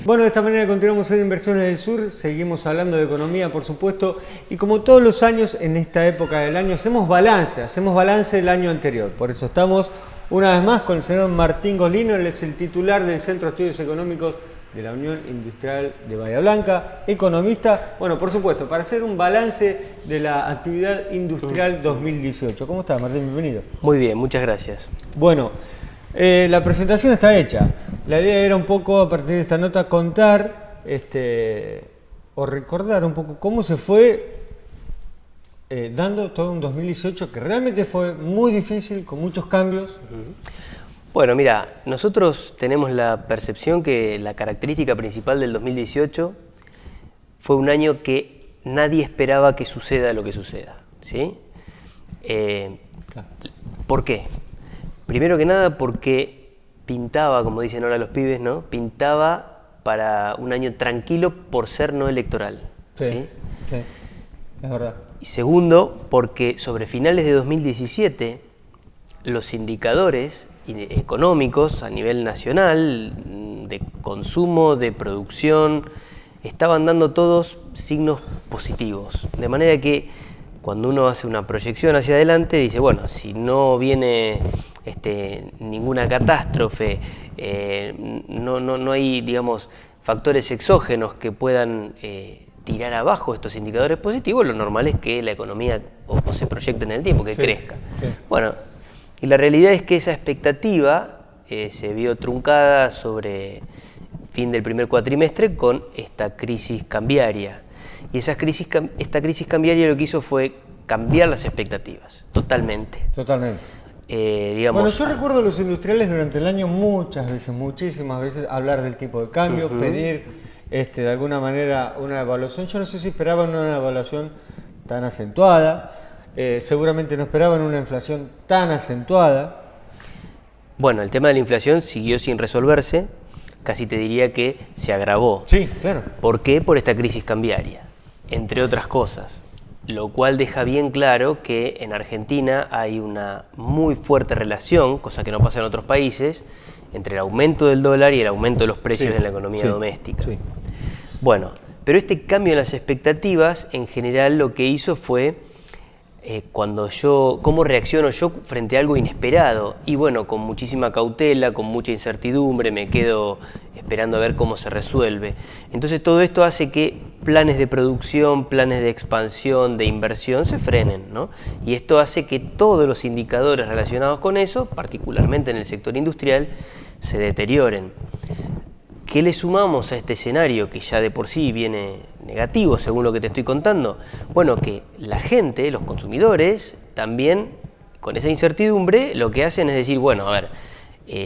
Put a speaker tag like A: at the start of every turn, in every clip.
A: Bueno, de esta manera continuamos en Inversiones del Sur, seguimos hablando de economía, por supuesto, y como todos los años en esta época del año hacemos balance del año anterior. Por eso estamos una vez más con el señor Martín Golino, él es el titular del Centro de Estudios Económicos de la Unión Industrial de Bahía Blanca, economista, bueno, por supuesto, para hacer un balance de la actividad industrial 2018. ¿Cómo estás, Martín? Bienvenido.
B: Muy bien, muchas gracias.
A: Bueno, la presentación está hecha. La idea era un poco, a partir de esta nota, contar o recordar un poco cómo se fue dando todo un 2018 que realmente fue muy difícil, con muchos cambios.
B: Bueno, mira, nosotros tenemos la percepción que la característica principal del 2018 fue un año que nadie esperaba que suceda lo que suceda, ¿sí? ¿Por qué? Primero que nada porque pintaba, como dicen ahora los pibes, ¿no? Pintaba para un año tranquilo por ser no electoral, ¿sí?
A: Sí, es verdad.
B: Y segundo, porque sobre finales de 2017 los indicadores económicos a nivel nacional, de consumo, de producción, estaban dando todos signos positivos. De manera que cuando uno hace una proyección hacia adelante, dice, bueno, si no viene ninguna catástrofe, no hay, digamos, factores exógenos que puedan tirar abajo estos indicadores positivos, lo normal es que la economía o se proyecte en el tiempo, que crezca. Sí. Bueno, y la realidad es que esa expectativa se vio truncada sobre fin del primer cuatrimestre con esta crisis cambiaria. Y esta crisis cambiaria lo que hizo fue cambiar las expectativas, totalmente.
A: Totalmente.
B: Digamos,
A: bueno, yo recuerdo a los industriales durante el año muchas veces, muchísimas veces, hablar del tipo de cambio, pedir de alguna manera una evaluación. Yo no sé si esperaban una evaluación tan acentuada, seguramente no esperaban una inflación tan acentuada.
B: Bueno, el tema de la inflación siguió sin resolverse, casi te diría que se agravó.
A: Sí, claro.
B: ¿Por qué? Por esta crisis cambiaria, entre otras cosas. Lo cual deja bien claro que en Argentina hay una muy fuerte relación, cosa que no pasa en otros países, entre el aumento del dólar y el aumento de los precios en la economía doméstica. Sí. Bueno, pero este cambio en las expectativas, en general lo que hizo fue, cómo reacciono yo frente a algo inesperado. Y bueno, con muchísima cautela, con mucha incertidumbre, me quedo esperando a ver cómo se resuelve. Entonces todo esto hace que planes de producción, planes de expansión, de inversión se frenen, ¿no? Y esto hace que todos los indicadores relacionados con eso, particularmente en el sector industrial, se deterioren. ¿Qué le sumamos a este escenario que ya de por sí viene negativo, según lo que te estoy contando? Bueno, que la gente, los consumidores, también con esa incertidumbre lo que hacen es decir, bueno, a ver,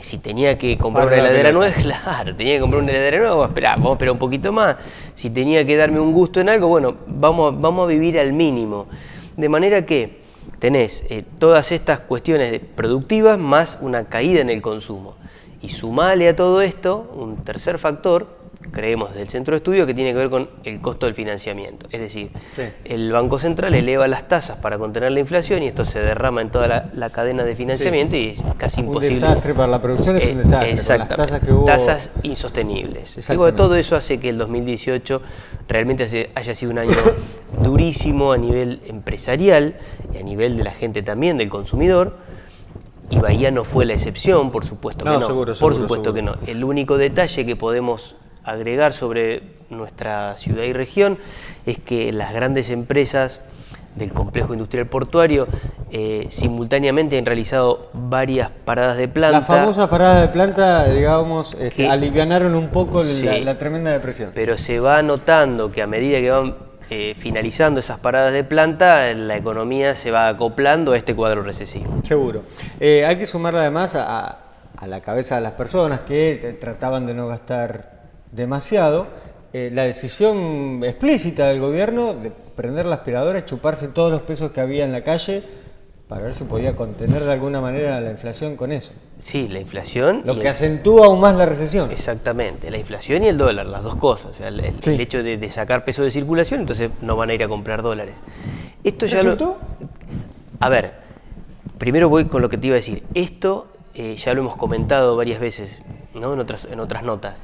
B: si tenía que comprar una heladera nueva, claro, tenía que comprar una heladera nueva, vamos a esperar un poquito más. Si tenía que darme un gusto en algo, bueno, vamos a vivir al mínimo. De manera que tenés todas estas cuestiones productivas más una caída en el consumo. Y sumale a todo esto un tercer factor, creemos desde el centro de estudio, que tiene que ver con el costo del financiamiento. Es decir, el Banco Central eleva las tasas para contener la inflación y esto se derrama en toda la cadena de financiamiento y es casi imposible.
A: Un desastre para la producción, es un desastre.
B: Exactamente.
A: Con las tasas que hubo.
B: Tasas insostenibles. Y bueno, todo eso hace que el 2018 realmente haya sido un año durísimo a nivel empresarial y a nivel de la gente también, del consumidor. Y Bahía no fue la excepción, por supuesto que no. Por supuesto que no. El único detalle que podemos agregar sobre nuestra ciudad y región es que las grandes empresas del complejo industrial portuario simultáneamente han realizado varias paradas de planta.
A: Las famosas paradas de planta, digamos, alivianaron un poco la tremenda depresión.
B: Pero se va notando que a medida que van finalizando esas paradas de planta, la economía se va acoplando a este cuadro recesivo.
A: Seguro. Hay que sumarle además a la cabeza de las personas que trataban de no gastar demasiado, la decisión explícita del gobierno de prender la aspiradora y chuparse todos los pesos que había en la calle para ver si podía contener de alguna manera la inflación con eso.
B: Sí, la inflación.
A: Lo que acentúa aún más la recesión.
B: Exactamente, la inflación y el dólar, las dos cosas. O sea, el hecho de sacar peso de circulación, entonces no van a ir a comprar dólares. Esto ya A ver, primero voy con lo que te iba a decir. Esto ya lo hemos comentado varias veces, ¿no? en otras notas.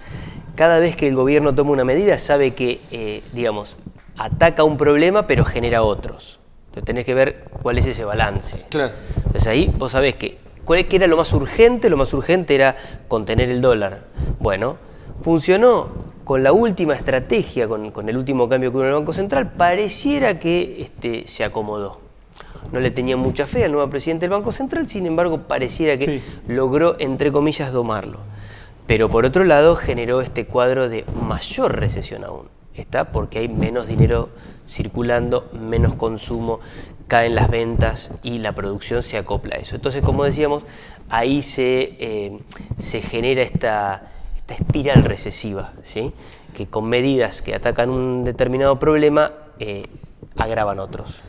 B: cada vez que el gobierno toma una medida sabe que, digamos, ataca un problema pero genera otros. Entonces tenés que ver cuál es ese balance.
A: Claro.
B: Entonces ahí vos sabés que, ¿qué era lo más urgente? Lo más urgente era contener el dólar. Bueno, funcionó con la última estrategia, con el último cambio que hubo en el Banco Central, pareciera que se acomodó. No le tenía mucha fe al nuevo presidente del Banco Central, sin embargo pareciera que logró, entre comillas, domarlo. Pero por otro lado generó este cuadro de mayor recesión aún. Está porque hay menos dinero circulando, menos consumo, caen las ventas y la producción se acopla a eso. Entonces, como decíamos, ahí se genera esta espiral recesiva, ¿sí? Que con medidas que atacan un determinado problema agravan otros.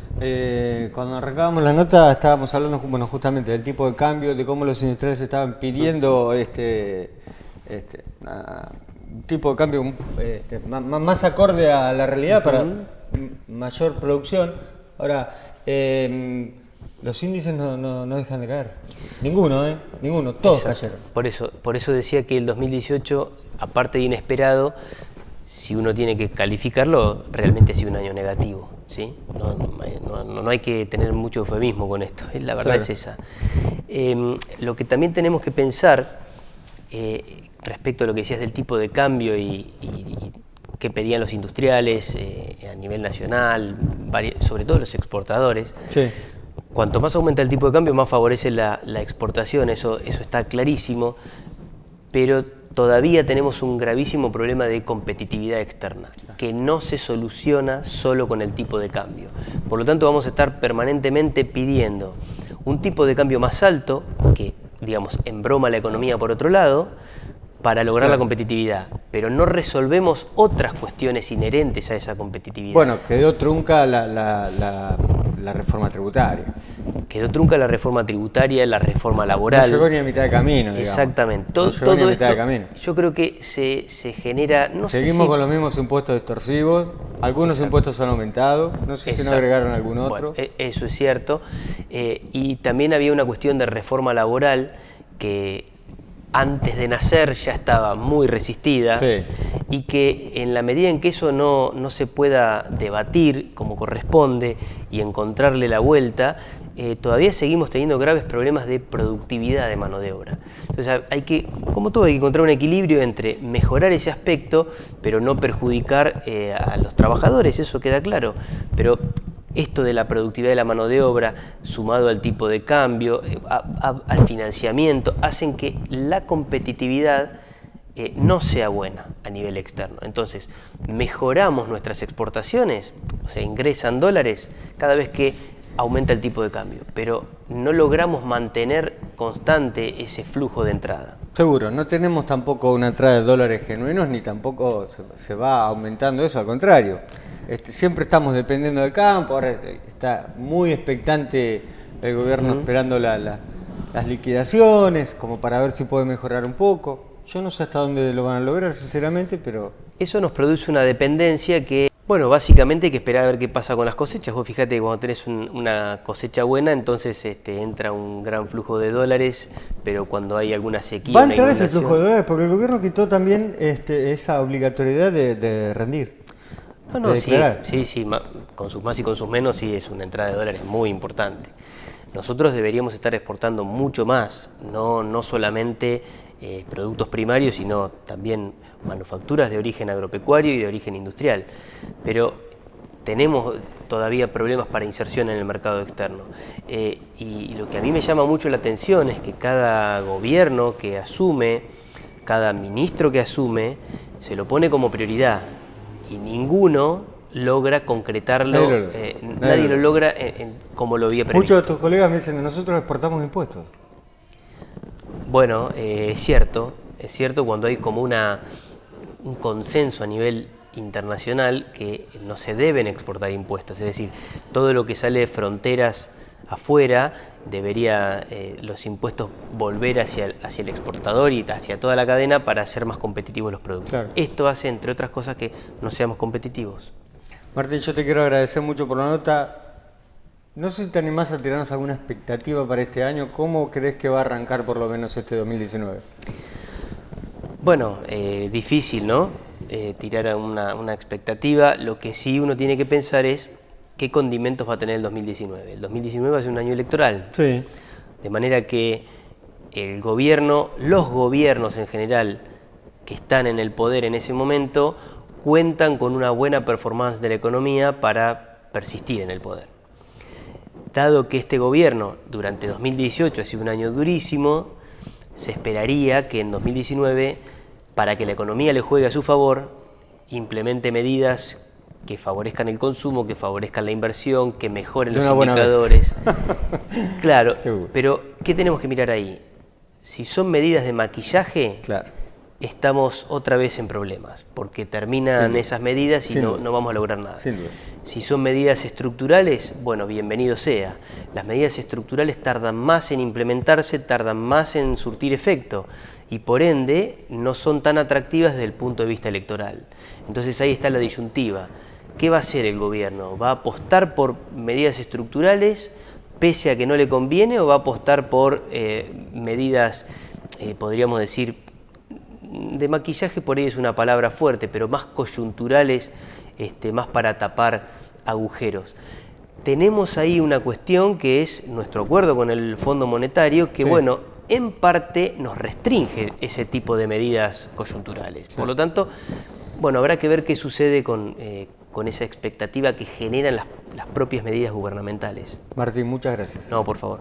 A: Cuando arrancábamos la nota estábamos hablando justamente del tipo de cambio, de cómo los industriales estaban pidiendo un tipo de cambio más acorde a la realidad para mayor producción. Ahora, los índices no dejan de caer. Ninguno, todos cayeron.
B: Por eso decía que el 2018, aparte de inesperado, si uno tiene que calificarlo, realmente ha sido un año negativo, ¿sí? No hay que tener mucho eufemismo con esto, la verdad es esa. Lo que también tenemos que pensar, respecto a lo que decías del tipo de cambio y que pedían los industriales a nivel nacional, sobre todo los exportadores, cuanto más aumenta el tipo de cambio, más favorece la exportación, eso está clarísimo, pero todavía tenemos un gravísimo problema de competitividad externa, que no se soluciona solo con el tipo de cambio. Por lo tanto, vamos a estar permanentemente pidiendo un tipo de cambio más alto, que, digamos, embroma la economía por otro lado, para lograr la competitividad, pero no resolvemos otras cuestiones inherentes a esa competitividad.
A: Bueno, quedó trunca la reforma tributaria.
B: Quedó trunca la reforma tributaria, la reforma laboral.
A: No llegó ni a mitad de camino, digamos.
B: Exactamente.
A: No llegó ni a mitad de camino.
B: Yo creo que se genera...
A: Seguimos con los mismos impuestos extorsivos, algunos impuestos han aumentado, no sé si no agregaron algún otro.
B: Bueno, eso es cierto. Y también había una cuestión de reforma laboral que antes de nacer ya estaba muy resistida, y que en la medida en que eso no se pueda debatir como corresponde y encontrarle la vuelta, todavía seguimos teniendo graves problemas de productividad de mano de obra. Entonces como todo, hay que encontrar un equilibrio entre mejorar ese aspecto, pero no perjudicar a los trabajadores, eso queda claro. Pero esto de la productividad de la mano de obra, sumado al tipo de cambio, al financiamiento, hacen que la competitividad no sea buena a nivel externo. Entonces, mejoramos nuestras exportaciones, o sea, ingresan dólares cada vez que aumenta el tipo de cambio, pero no logramos mantener constante ese flujo de entrada.
A: Seguro, no tenemos tampoco una entrada de dólares genuinos, ni tampoco se va aumentando eso, al contrario. Siempre estamos dependiendo del campo, ahora está muy expectante el gobierno esperando las liquidaciones, como para ver si puede mejorar un poco. Yo no sé hasta dónde lo van a lograr, sinceramente, pero...
B: Eso nos produce una dependencia que, bueno, básicamente hay que esperar a ver qué pasa con las cosechas. Vos fíjate que cuando tenés una cosecha buena, entonces entra un gran flujo de dólares, pero cuando hay alguna sequía...
A: Va a entrar ese flujo de dólares porque el gobierno quitó también esa obligatoriedad de rendir.
B: Sí, con sus más y con sus menos, sí es una entrada de dólares muy importante. Nosotros deberíamos estar exportando mucho más, no solamente productos primarios, sino también manufacturas de origen agropecuario y de origen industrial. Pero tenemos todavía problemas para inserción en el mercado externo. Y lo que a mí me llama mucho la atención es que cada gobierno que asume, cada ministro que asume, se lo pone como prioridad. Y ninguno logra concretarlo, nadie lo logra como lo había previsto.
A: Muchos de tus colegas me dicen, nosotros exportamos impuestos.
B: Bueno, es cierto cuando hay como un consenso a nivel internacional que no se deben exportar impuestos, es decir, todo lo que sale de fronteras afuera debería los impuestos volver hacia el exportador y hacia toda la cadena para hacer más competitivos los productos. Claro. Esto hace, entre otras cosas, que no seamos competitivos.
A: Martín, yo te quiero agradecer mucho por la nota. No sé si te animás a tirarnos alguna expectativa para este año. ¿Cómo crees que va a arrancar por lo menos este 2019?
B: Bueno, difícil, ¿no? Tirar a una expectativa. Lo que sí uno tiene que pensar es qué condimentos va a tener el 2019. El 2019 va a ser un año electoral.
A: Sí.
B: De manera que el gobierno, los gobiernos en general que están en el poder en ese momento, cuentan con una buena performance de la economía para persistir en el poder. Dado que este gobierno durante 2018 ha sido un año durísimo, se esperaría que en 2019, para que la economía le juegue a su favor, implemente medidas que favorezcan el consumo, que favorezcan la inversión, que mejoren los indicadores. Claro,
A: seguro.
B: Pero ¿qué tenemos que mirar ahí? Si son medidas de maquillaje,
A: Claro.
B: estamos otra vez en problemas, porque terminan esas medidas y no vamos a lograr nada.
A: Sin duda.
B: Si son medidas estructurales, bueno, bienvenido sea. Las medidas estructurales tardan más en implementarse, tardan más en surtir efecto y por ende no son tan atractivas desde el punto de vista electoral. Entonces ahí está la disyuntiva. ¿Qué va a hacer el gobierno? ¿Va a apostar por medidas estructurales pese a que no le conviene o va a apostar por medidas, podríamos decir, de maquillaje? Por ahí es una palabra fuerte, pero más coyunturales, más para tapar agujeros. Tenemos ahí una cuestión que es nuestro acuerdo con el Fondo Monetario, que bueno, en parte nos restringe ese tipo de medidas coyunturales. Por lo tanto, bueno, habrá que ver qué sucede con esa expectativa que generan las propias medidas gubernamentales.
A: Martín, muchas gracias.
B: No, por favor.